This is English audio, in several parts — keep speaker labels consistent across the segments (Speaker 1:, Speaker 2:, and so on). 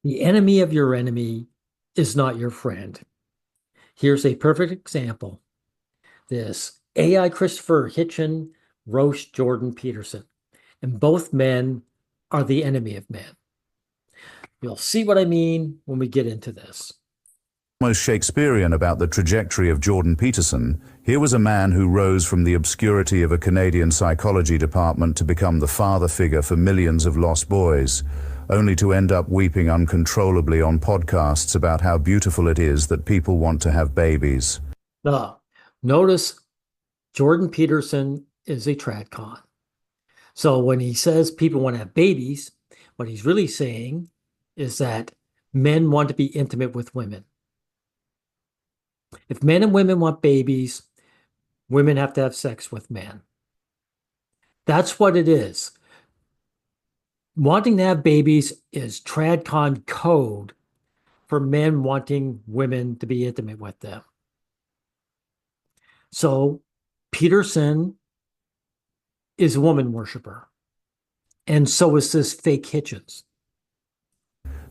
Speaker 1: The enemy of your enemy is not your friend. Here's a perfect example. This AI Christopher Hitchens roast Jordan Peterson, and both men are the enemy of men. You'll see what I mean when we get into this.
Speaker 2: Almost Shakespearean about the trajectory of Jordan Peterson, here was a man who rose from the obscurity of a Canadian psychology department to become the father figure for millions of lost boys, only to end up weeping uncontrollably on podcasts about how beautiful it is that people want to have babies.
Speaker 1: Now, notice Jordan Peterson is a tradcon. So when he says people want to have babies, what he's really saying is that men want to be intimate with women. If men and women want babies, women have to have sex with men. That's what it is. Wanting to have babies is tradcon code for men wanting women to be intimate with them. So Peterson is a woman worshiper. And so is this fake Hitchens.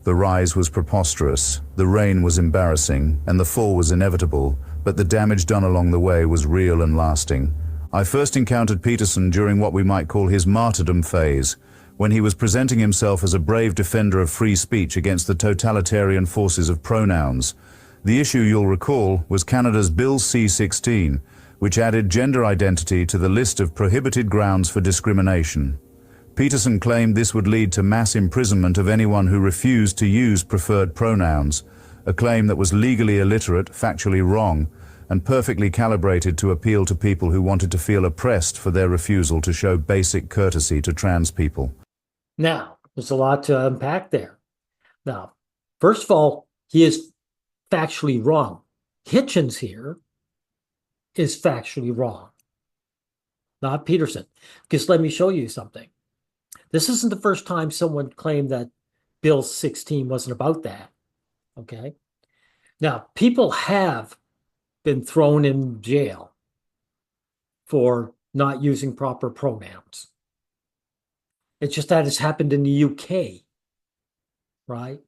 Speaker 2: The rise was preposterous, the reign was embarrassing, and the fall was inevitable, but the damage done along the way was real and lasting. I first encountered Peterson during what we might call his martyrdom phase, when he was presenting himself as a brave defender of free speech against the totalitarian forces of pronouns. The issue, you'll recall, was Canada's Bill C-16, which added gender identity to the list of prohibited grounds for discrimination. Peterson claimed this would lead to mass imprisonment of anyone who refused to use preferred pronouns, a claim that was legally illiterate, factually wrong, and perfectly calibrated to appeal to people who wanted to feel oppressed for their refusal to show basic courtesy to trans people.
Speaker 1: Now, there's a lot to unpack there. Now, first of all, he is factually wrong. Hitchens here is factually wrong, not Peterson. Because let me show you something. This isn't the first time someone claimed that Bill 16 wasn't about that. Okay. Now, people have been thrown in jail for not using proper pronouns. It's just that it's happened in the UK, right?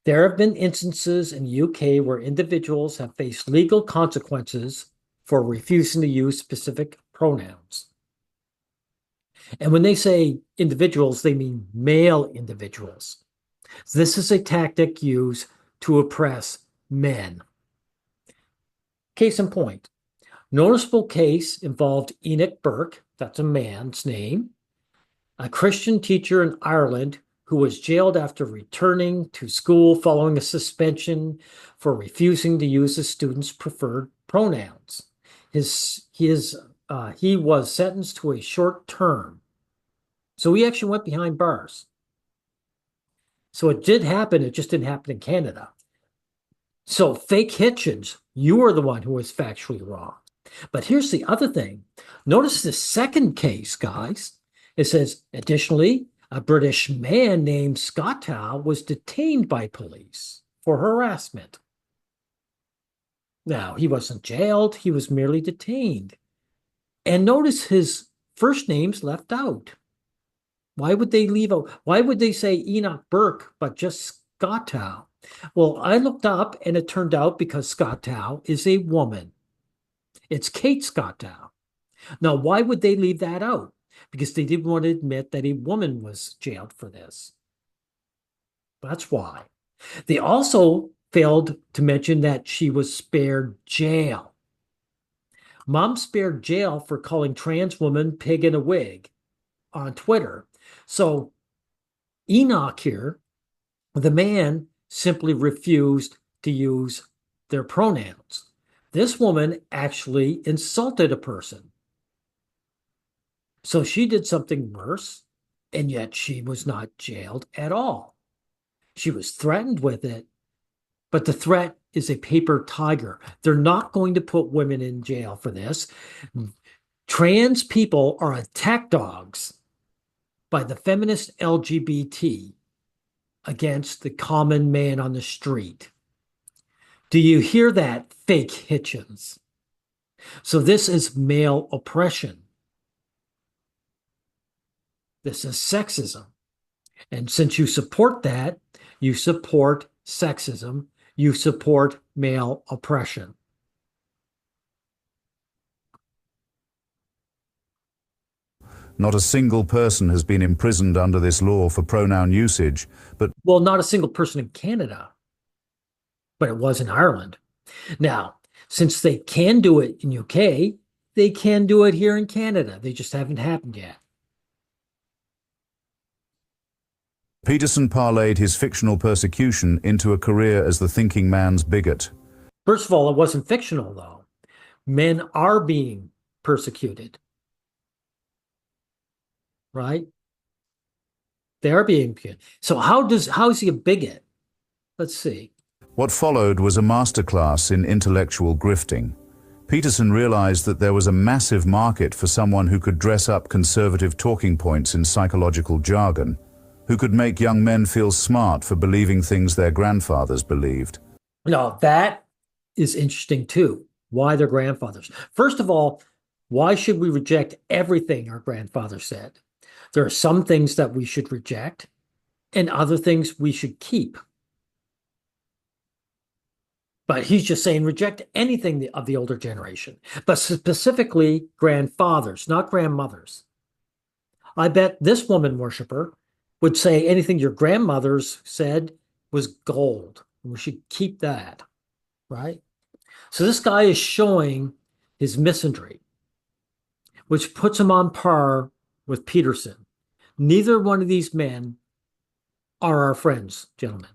Speaker 1: There have been instances in the UK where individuals have faced legal consequences for refusing to use specific pronouns. And when they say individuals, they mean male individuals. This is a tactic used to oppress men. Case in point, noticeable case involved Enoch Burke, that's a man's name, a Christian teacher in Ireland who was jailed after returning to school following a suspension for refusing to use his students' preferred pronouns. He was sentenced to a short term. So he actually went behind bars. So it did happen, it just didn't happen in Canada. So fake Hitchens, you are the one who was factually wrong. But here's the other thing. Notice the second case, guys. It says, additionally, a British man named Scottow was detained by police for harassment. Now, he wasn't jailed, he was merely detained. And notice his first name's left out. Why would they leave out? Why would they say Enoch Burke, but just Scottow? Well, I looked up and it turned out because Scottow is a woman. It's Kate Scottow. Now, why would they leave that out? Because they didn't want to admit that a woman was jailed for this. That's why. They also failed to mention that she was spared jail. Mom spared jail for calling trans woman pig in a wig on Twitter. So Enoch here, the man, simply refused to use their pronouns. This woman actually insulted a person. So she did something worse, and yet she was not jailed at all. She was threatened with it, but the threat is a paper tiger. They're not going to put women in jail for this. Trans people are attack dogs by the feminist LGBT against the common man on the street. Do you hear that, fake Hitchens? So this is male oppression. This is sexism. And since you support that, you support sexism, you support male oppression.
Speaker 2: Not a single person has been imprisoned under this law for pronoun usage, but
Speaker 1: Well, not a single person in Canada, but it was in Ireland. Now, since they can do it in UK, they can do it here in Canada. They just haven't happened yet.
Speaker 2: Peterson parlayed his fictional persecution into a career as the thinking man's bigot.
Speaker 1: First of all, it wasn't fictional, though. Men are being persecuted, right? They are being persecuted. So how is he a bigot? Let's see.
Speaker 2: What followed was a masterclass in intellectual grifting. Peterson realized that there was a massive market for someone who could dress up conservative talking points in psychological jargon, who could make young men feel smart for believing things their grandfathers believed.
Speaker 1: No, that is interesting too. Why their grandfathers? First of all, why should we reject everything our grandfather said? There are some things that we should reject and other things we should keep. But he's just saying reject anything of the older generation, but specifically grandfathers, not grandmothers. I bet this woman worshiper would say anything your grandmothers said was gold. We should keep that, right? So this guy is showing his misandry, which puts him on par with Peterson. Neither one of these men are our friends, gentlemen.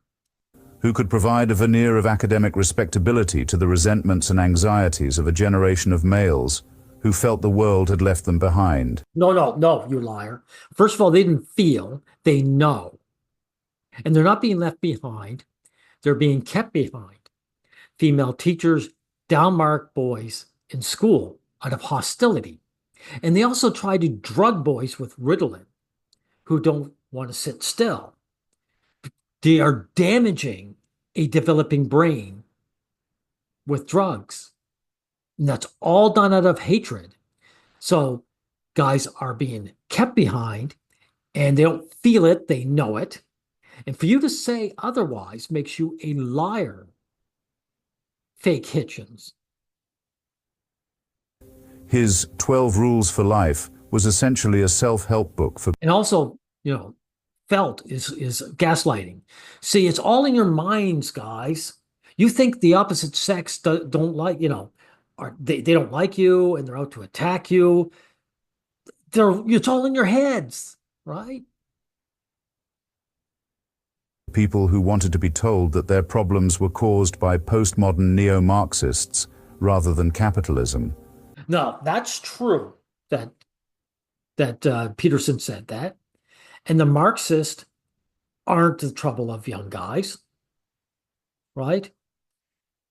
Speaker 2: Who could provide a veneer of academic respectability to the resentments and anxieties of a generation of males who felt the world had left them behind.
Speaker 1: No, you liar. First of all, they didn't feel, they know. And they're not being left behind, they're being kept behind. Female teachers downmark boys in school out of hostility. And they also try to drug boys with Ritalin who don't want to sit still. They are damaging a developing brain with drugs. And that's all done out of hatred. So guys are being kept behind and they don't feel it, they know it. And for you to say otherwise makes you a liar, fake Hitchens.
Speaker 2: His 12 Rules for Life was essentially a self-help book for...
Speaker 1: And also, felt is gaslighting. See, it's all in your minds, guys. You think the opposite sex don't like, they don't like you and they're out to attack you. It's all in your heads, right?
Speaker 2: People who wanted to be told that their problems were caused by postmodern neo-Marxists rather than capitalism.
Speaker 1: No, that's true that Peterson said that. And the Marxists aren't the trouble of young guys, right?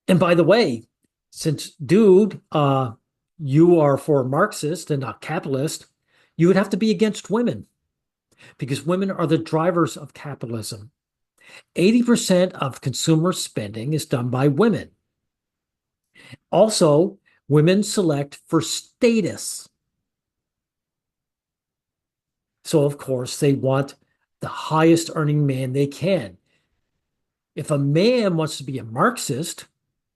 Speaker 1: And by the way, since, dude, you are for Marxist and not capitalist, you would have to be against women because women are the drivers of capitalism. 80% of consumer spending is done by women. Also, women select for status. So, of course, they want the highest earning man they can. If a man wants to be a Marxist,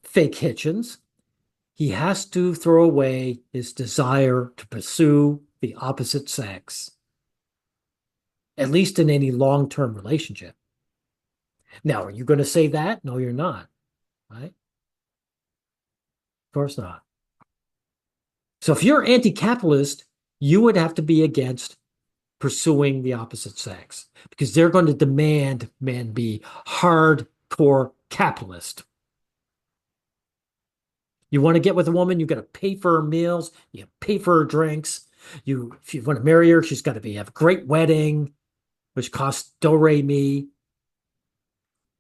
Speaker 1: fake Hitchens, he has to throw away his desire to pursue the opposite sex, at least in any long-term relationship. Now, are you going to say that? No, you're not, right? Of course not. So if you're anti-capitalist, you would have to be against pursuing the opposite sex because they're going to demand men be hardcore capitalist. You want to get with a woman, you got to pay for her meals, you pay for her drinks. If you want to marry her, she's got to have a great wedding, which costs do-re-mi.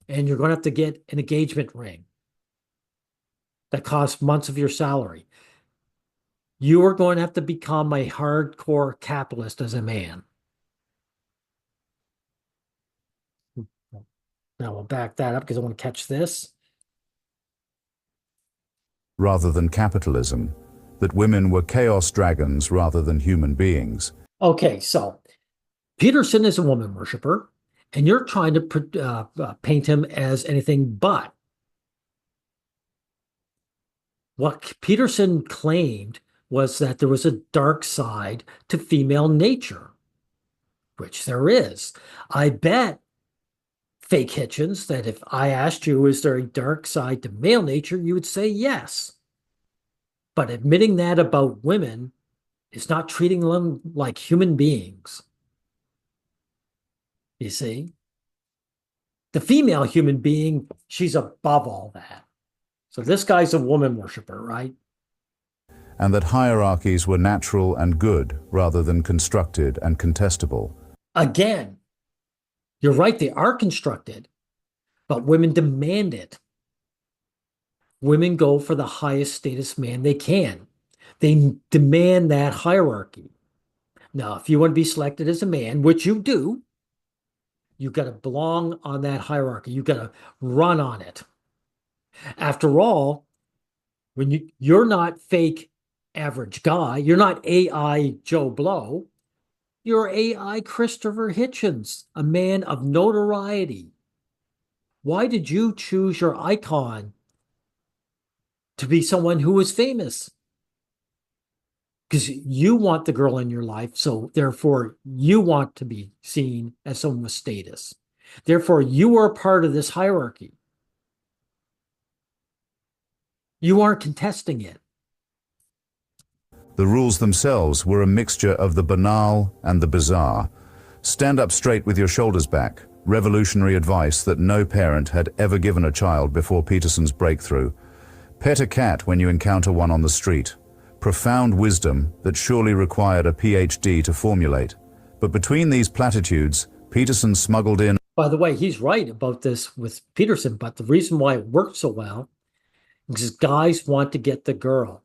Speaker 1: And you're going to have to get an engagement ring that costs months of your salary. You are going to have to become a hardcore capitalist as a man. Now we'll back that up because I want to catch this.
Speaker 2: Rather than capitalism, that women were chaos dragons rather than human beings.
Speaker 1: Okay, so Peterson is a woman worshiper, And you're trying to paint him as anything but. What Peterson claimed was that there was a dark side to female nature, which there is. I bet, fake Hitchens, that if I asked you, is there a dark side to male nature, you would say yes. But admitting that about women is not treating them like human beings. You see? The female human being, she's above all that. So this guy's a woman worshiper, right?
Speaker 2: And that hierarchies were natural and good rather than constructed and contestable.
Speaker 1: Again, you're right, they are constructed, but women demand it. Women go for the highest status man they can. They demand that hierarchy. Now, if you want to be selected as a man, which you do, you got to belong on that hierarchy. You got to run on it. After all, when you're not fake average guy, you're not AI Joe Blow, you're AI Christopher Hitchens, a man of notoriety. Why did you choose your icon to be someone who is famous? Because you want the girl in your life, so therefore you want to be seen as someone with status. Therefore, you are part of this hierarchy. You aren't contesting it.
Speaker 2: The rules themselves were a mixture of the banal and the bizarre. Stand up straight with your shoulders back. Revolutionary advice that no parent had ever given a child before Peterson's breakthrough. Pet a cat when you encounter one on the street. Profound wisdom that surely required a PhD to formulate. But between these platitudes, Peterson smuggled in...
Speaker 1: By the way, he's right about this with Peterson, but the reason why it worked so well is guys want to get the girl,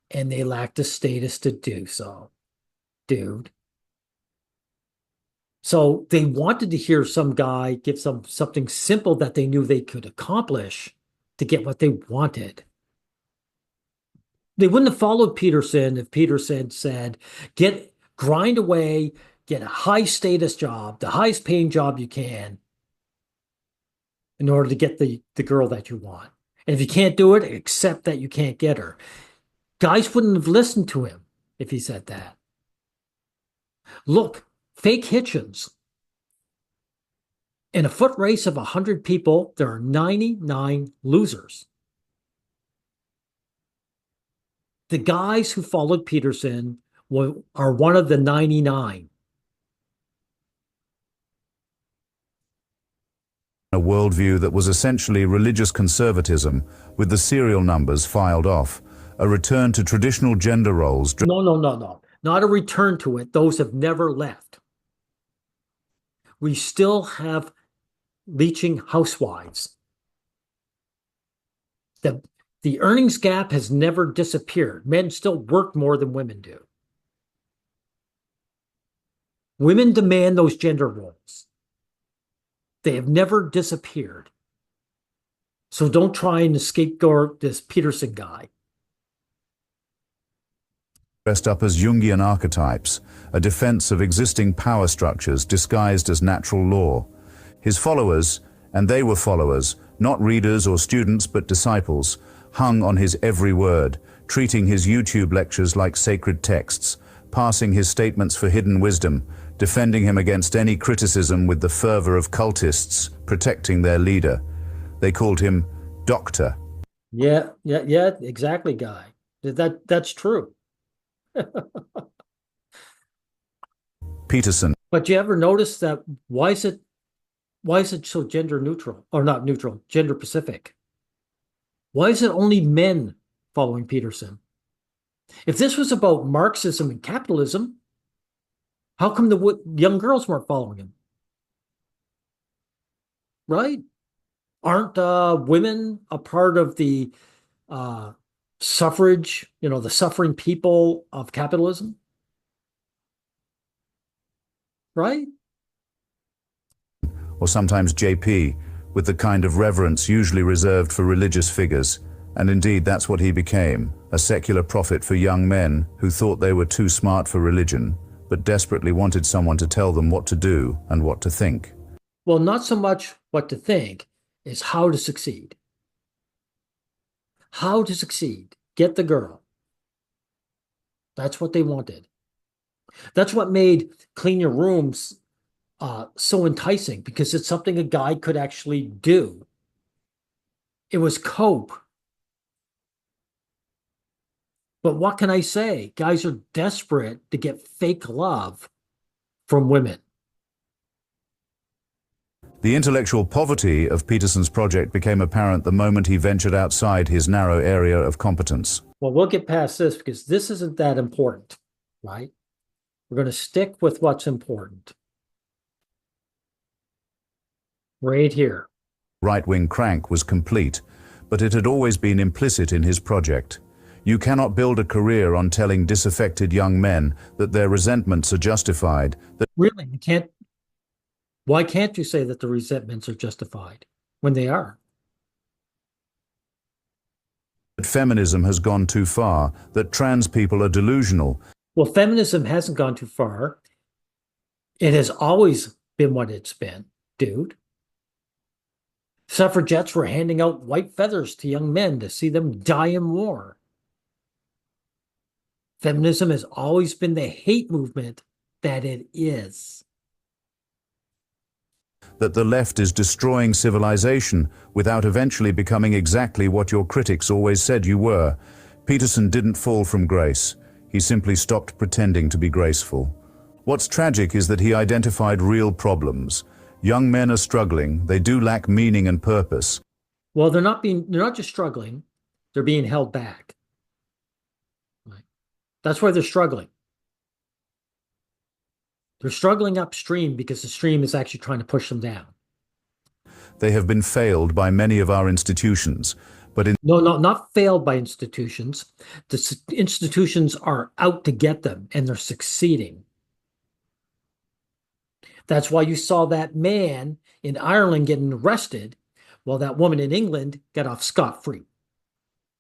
Speaker 1: and they lack the status to do so, dude. So they wanted to hear some guy give something simple that they knew they could accomplish to get what they wanted. They wouldn't have followed Peterson if Peterson said, grind away, get a high status job, the highest paying job you can in order to get the girl that you want. And if you can't do it, accept that you can't get her. Guys wouldn't have listened to him if he said that. Look, fake Hitchens. In a foot race of 100 people, there are 99 losers. The guys who followed Peterson are one of the 99.
Speaker 2: A worldview that was essentially religious conservatism, with the serial numbers filed off, a return to traditional gender roles.
Speaker 1: No. Not a return to it. Those have never left. We still have leeching housewives. The earnings gap has never disappeared. Men still work more than women do. Women demand those gender roles. They have never disappeared. So don't try and scapegoat this Peterson guy.
Speaker 2: Dressed up as Jungian archetypes, a defense of existing power structures disguised as natural law. His followers, and they were followers, not readers or students but disciples, hung on his every word, treating his YouTube lectures like sacred texts, passing his statements for hidden wisdom, defending him against any criticism with the fervor of cultists protecting their leader. They called him Doctor.
Speaker 1: Yeah, exactly, Guy. That's true.
Speaker 2: Peterson.
Speaker 1: But you ever notice that why is it so gender neutral, or not neutral, gender specific? Why is it only men following Peterson? If this was about Marxism and capitalism, how come the young girls weren't following him? Right? Aren't women a part of the suffrage, the suffering people of capitalism? Right?
Speaker 2: Or sometimes JP, with the kind of reverence usually reserved for religious figures. And indeed, that's what he became, a secular prophet for young men who thought they were too smart for religion, but desperately wanted someone to tell them what to do and what to think.
Speaker 1: Well, not so much what to think, is how to succeed. How to succeed. Get the girl. That's what they wanted. That's what made clean your rooms so enticing because it's something a guy could actually do. It was cope. But what can I say? Guys are desperate to get fake love from women.
Speaker 2: The intellectual poverty of Peterson's project became apparent the moment he ventured outside his narrow area of competence.
Speaker 1: Well, we'll get past this because this isn't that important, right? We're going to stick with what's important. Right here.
Speaker 2: Right-wing crank was complete, but it had always been implicit in his project. You cannot build a career on telling disaffected young men that their resentments are justified, that
Speaker 1: Really, you can't. Why can't you say that the resentments are justified when they are?
Speaker 2: feminism has gone too far, that trans people are delusional.
Speaker 1: Well, feminism hasn't gone too far. It has always been what it's been, dude. Suffragettes were handing out white feathers to young men to see them die in war. Feminism has always been the hate movement that it is.
Speaker 2: That the left is destroying civilization without eventually becoming exactly what your critics always said you were. Peterson didn't fall from grace. He simply stopped pretending to be graceful. What's tragic is that he identified real problems. Young men are struggling. They do lack meaning and purpose.
Speaker 1: Well, they're not just struggling, they're being held back. Right? That's why they're struggling. They're struggling upstream because the stream is actually trying to push them down.
Speaker 2: They have been failed by many of our institutions, but
Speaker 1: No, not failed by institutions. The institutions are out to get them, and they're succeeding. That's why you saw that man in Ireland getting arrested, while that woman in England got off scot-free.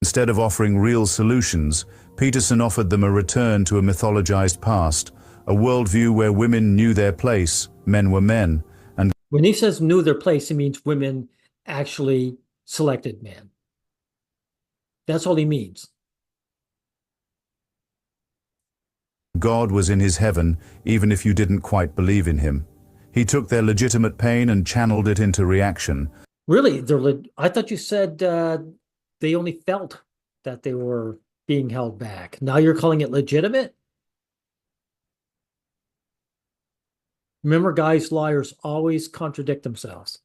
Speaker 2: instead of offering real solutions, Peterson offered them a return to a mythologized past, a worldview where women knew their place, men were men, and
Speaker 1: When he says knew their place, he means women actually selected men. That's all he means.
Speaker 2: God was in his heaven, even if you didn't quite believe in him. He took their legitimate pain and channeled it into reaction.
Speaker 1: Really, I thought you said they only felt that they were being held back. Now you're calling it legitimate? Remember, guys, liars always contradict themselves.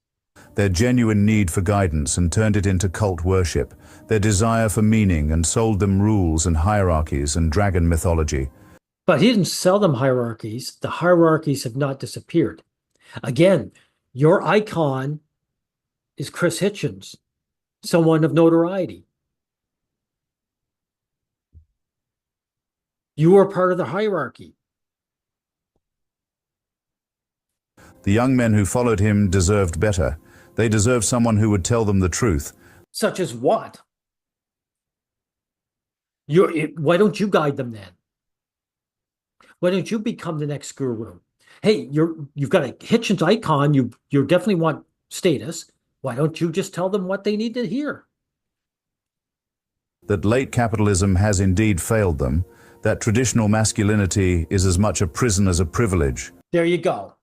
Speaker 2: Their genuine need for guidance and turned it into cult worship, their desire for meaning and sold them rules and hierarchies and dragon mythology.
Speaker 1: But he didn't sell them hierarchies. The hierarchies have not disappeared. Again, your icon is Chris Hitchens, someone of notoriety. You are part of the hierarchy.
Speaker 2: The young men who followed him deserved better. They deserved someone who would tell them the truth.
Speaker 1: Such as what? Why don't you guide them then? Why don't you become the next guru? Hey, you've got a Hitchens icon. You definitely want status. Why don't you just tell them what they need to hear?
Speaker 2: That late capitalism has indeed failed them, that traditional masculinity is as much a prison as a privilege.
Speaker 1: There you go.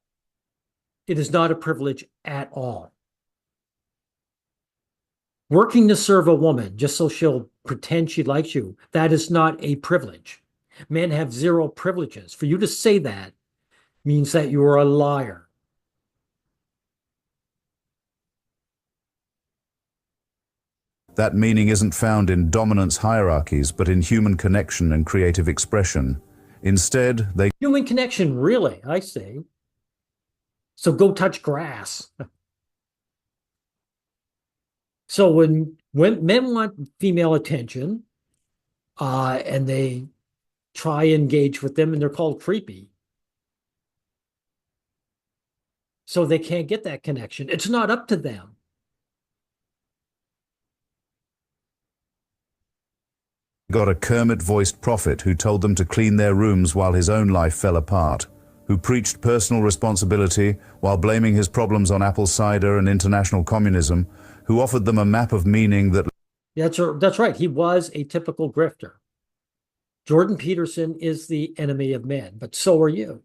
Speaker 1: It is not a privilege at all. Working to serve a woman just so she'll pretend she likes you, that is not a privilege. Men have zero privileges. For you to say that means that you are a liar.
Speaker 2: That meaning isn't found in dominance hierarchies, but in human connection and creative expression. Instead, they
Speaker 1: Human connection, really, I say. So go touch grass. So when men want female attention, and they try and engage with them, and they're called creepy. So they can't get that connection. It's not up to them.
Speaker 2: got a Kermit-voiced prophet who told them to clean their rooms while his own life fell apart. who preached personal responsibility while blaming his problems on apple cider and international communism, who offered them a map of meaning that
Speaker 1: That's right. He was a typical grifter. Jordan Peterson is the enemy of men, but so are you.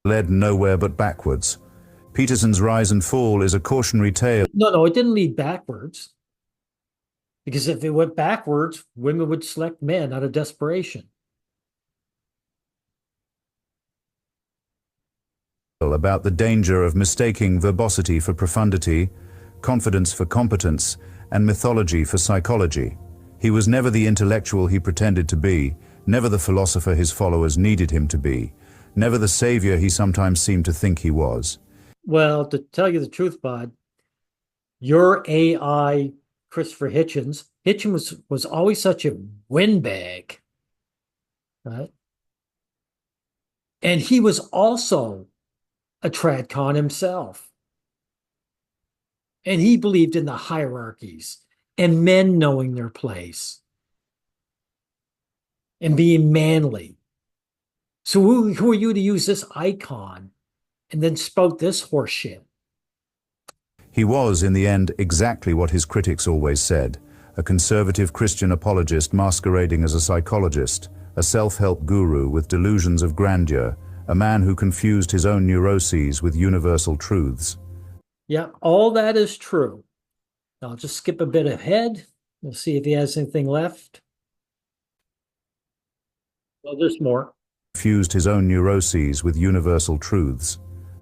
Speaker 2: led nowhere but backwards. Peterson's rise and fall is a cautionary tale
Speaker 1: No, it didn't lead backwards. Because if it went backwards, women would select men out of desperation.
Speaker 2: about the danger of mistaking verbosity for profundity, confidence for competence, and mythology for psychology. He was never the intellectual he pretended to be, never the philosopher his followers needed him to be, never the savior he sometimes seemed to think he was.
Speaker 1: Well, to tell you the truth, Bud, your AI, Christopher Hitchens was always such a windbag, right? And he was also a tradcon himself. And he believed in the hierarchies and men knowing their place and being manly. So who are you to use this icon and then spout this horse shit?
Speaker 2: He was, in the end, exactly what his critics always said, a conservative Christian apologist masquerading as a psychologist, a self-help guru with delusions of grandeur, a man who confused his own neuroses with universal truths.
Speaker 1: Yeah, all that is true. I'll just skip a bit ahead. We'll see if he has anything left. Well, there's more.
Speaker 2: Confused his own neuroses with universal truths.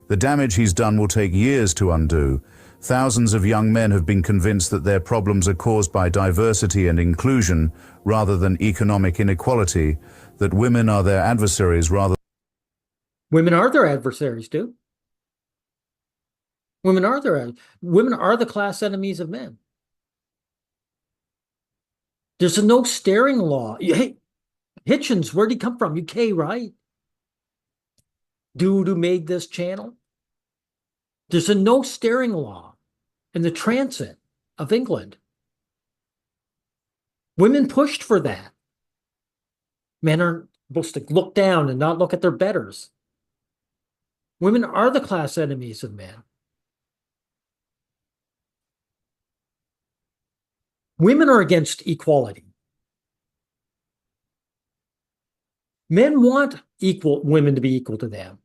Speaker 2: The damage he's done will take years to undo. Thousands of young men have been convinced that their problems are caused by diversity and inclusion rather than economic inequality, that women are their adversaries rather.
Speaker 1: Women are their adversaries, dude. Women are the class enemies of men. There's a no staring law. Hey, Hitchens, where'd he come from? UK, right? Dude who made this channel. There's a no staring law in the transit of England. Women pushed for that. Men are supposed to look down and not look at their betters. Women are the class enemies of men. Women are against equality. Men want women to be equal to them.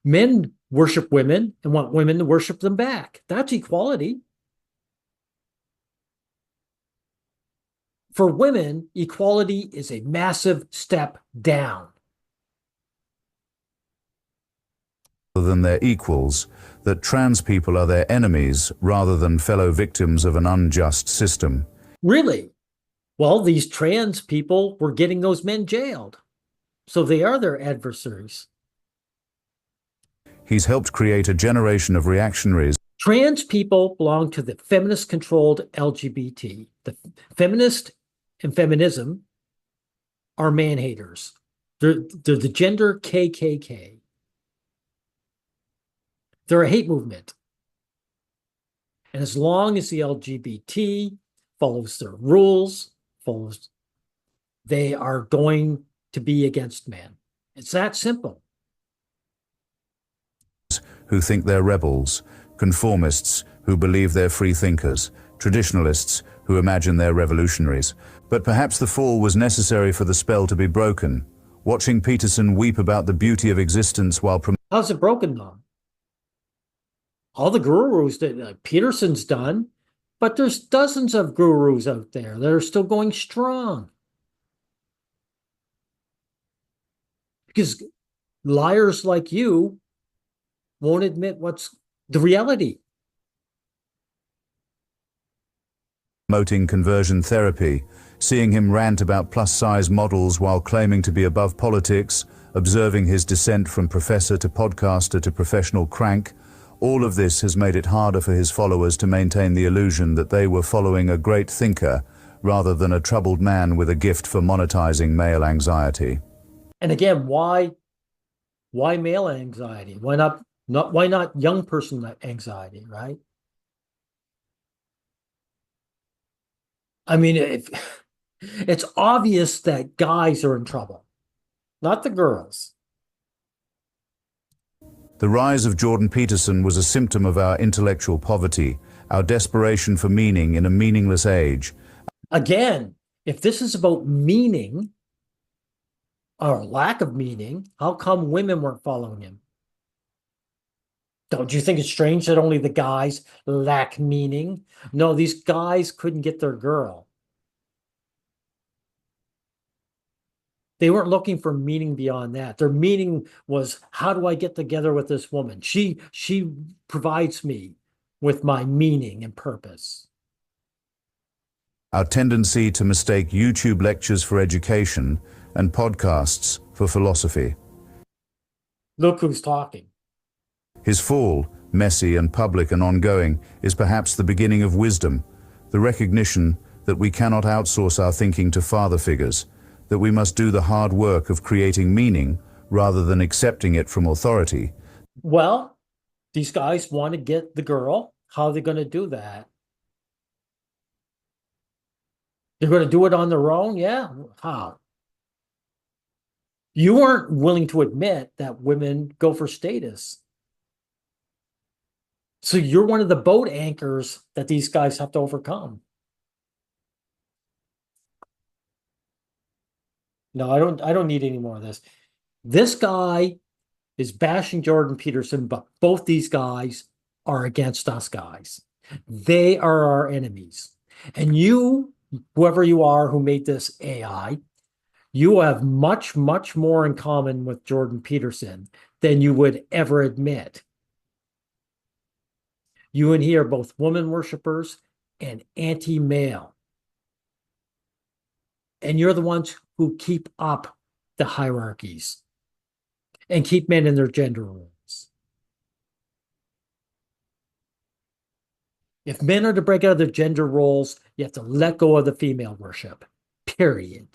Speaker 1: Men worship women and want women to worship them back. That's equality. For women, equality is a massive step down.
Speaker 2: Than their equals, that trans people are their enemies rather than fellow victims of an unjust system.
Speaker 1: Really? Well, these trans people were getting those men jailed. So they are their adversaries.
Speaker 2: He's helped create a generation of reactionaries.
Speaker 1: Trans people belong to the feminist-controlled LGBT. The feminist and feminism are man-haters. They're the gender KKK. They're a hate movement. And as long as the LGBT follows their rules, they are going to be against man. It's that simple.
Speaker 2: Who think they're rebels, conformists who believe they're free thinkers, traditionalists who imagine they're revolutionaries. But perhaps the fall was necessary for the spell to be broken. Watching Peterson weep about the beauty of existence while
Speaker 1: how's it broken though? All the gurus that Peterson's done, but there's dozens of gurus out there that are still going strong. Because liars like you won't admit what's the reality.
Speaker 2: promoting conversion therapy, seeing him rant about plus-size models while claiming to be above politics, observing his descent from professor to podcaster to professional crank, all of this has made it harder for his followers to maintain the illusion that they were following a great thinker rather than a troubled man with a gift for monetizing male anxiety.
Speaker 1: And again, why male anxiety? Why not young person anxiety, right? I mean, It's obvious that guys are in trouble, not the girls.
Speaker 2: The rise of Jordan Peterson was a symptom of our intellectual poverty, our desperation for meaning in a meaningless age.
Speaker 1: Again, if this is about meaning or lack of meaning, how come women weren't following him? Don't you think it's strange that only the guys lack meaning? No, these guys couldn't get their girl. They weren't looking for meaning beyond that. Their meaning was, how do I get together with this woman? She provides me with my meaning and purpose.
Speaker 2: Our tendency to mistake YouTube lectures for education and podcasts for philosophy.
Speaker 1: Look who's talking.
Speaker 2: His fall, messy and public and ongoing, is perhaps the beginning of wisdom, the recognition that we cannot outsource our thinking to father figures, that we must do the hard work of creating meaning rather than accepting it from authority.
Speaker 1: Well, these guys want to get the girl. How are they going to do that? They're going to do it on their own? Yeah. How? You weren't willing to admit that women go for status. So you're one of the boat anchors that these guys have to overcome. No, I don't need any more of this. This guy is bashing Jordan Peterson, but both these guys are against us guys. They are our enemies. And you, whoever you are who made this AI, you have much, much more in common with Jordan Peterson than you would ever admit. You and he are both woman worshipers and anti-male. And you're the ones who keep up the hierarchies and keep men in their gender roles. If men are to break out of their gender roles, you have to let go of the female worship, period.